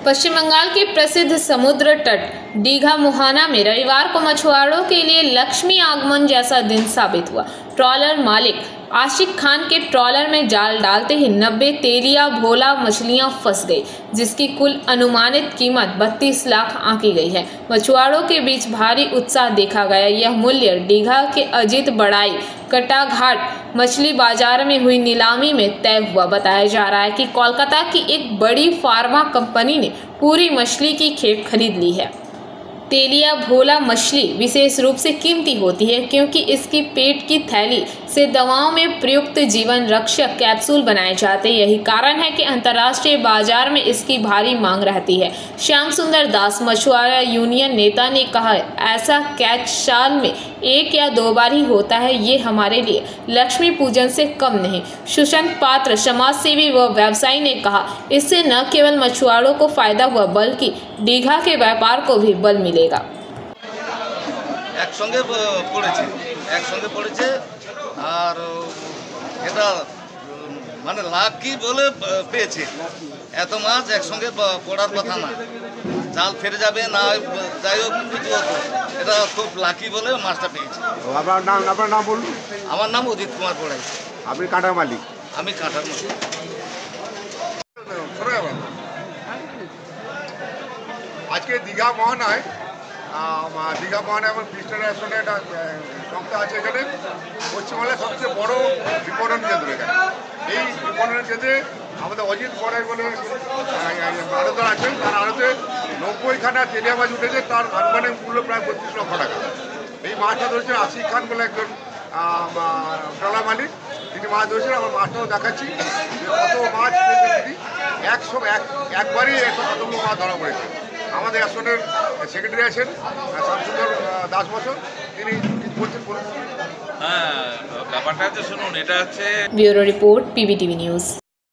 पश्चिम बंगाल के प्रसिद्ध समुद्र तट दीघा मुहाना में रविवार को मछुआरों के लिए लक्ष्मी आगमन जैसा दिन साबित हुआ। ट्रॉलर मालिक आशिक खान के ट्रॉलर में जाल डालते ही 90 तेलिया भोला मछलियां फंस गई, जिसकी कुल अनुमानित कीमत 32 लाख आंकी गई है। मछुआरों के बीच भारी उत्साह देखा गया। यह मूल्य दीघा के अजीत बड़ाई कटाघाट मछली बाजार में हुई नीलामी में तय हुआ। बताया जा रहा है कि कोलकाता की एक बड़ी फार्मा कंपनी ने पूरी मछली की खेप खरीद ली है। तेलिया भोला मछली विशेष रूप से कीमती होती है क्योंकि इसकी पेट की थैली से दवाओं में प्रयुक्त जीवन रक्षक कैप्सूल बनाए जाते हैं। यही कारण है कि अंतर्राष्ट्रीय बाजार में इसकी भारी मांग रहती है। श्याम सुंदर दास मछुआरा यूनियन नेता ने कहा, ऐसा कैच साल में 1 या 2 बार ही होता है। ये हमारे लिए लक्ष्मी पूजन से कम नहीं। सुशांत पात्र समाजसेवी व व्यवसायी ने कहा, इससे न केवल मछुआरों को फायदा हुआ बल्कि दीघा के व्यापार को भी बल मिलेगा। একসঙ্গে পড়েছে আর এটা মানে লাকি বলে পেয়েছে। এত মাছ একসঙ্গে পড়ার কথা না, জাল ফেরে যাবে না, যাই হোক কিছু হতো, এটা খুব লাকি বলে মাছটা পেয়েছে। আপনার নাম বলুন। আমার নাম অজিত কুমার পড়াই। আপনি কাঁটার মালিক? আমি কাঁটার মালিক। আজকে দীঘা মোহনায় এবং ক্রিস্টাল রেস্টুরেন্ট একটা সংস্থা আছে। এখানে পশ্চিমবাংলার সবচেয়ে বড় বিপণন কেন্দ্র। এখানে এই বিপণন কেন্দ্রে আমাদের অজিত পড়াই বলে আড়তদার আছেন। তার আড়তে 90খানা তেলিয়া মাছ উঠেছে। তার আনুমানিক মূল্য প্রায় 32 লক্ষ টাকা। এই মাছটা ধরেছেন আশিক খান বলে একজন ট্রলার মালিক, তিনি মাছ ধরেছেন। আমার মাছটাও দেখাচ্ছি কত মাছ একবারই কতগুলো মাছ ধরা পড়েছে। আমাদের অ্যাসোসিয়েশনের সেক্রেটারি আছেন শ্যামসুন্দর দাস বসন, তিনি বলছেন। ব্যাপারটা হচ্ছে শুনুন, এটা হচ্ছে ব্যুরো রিপোর্ট, PBTV নিউজ।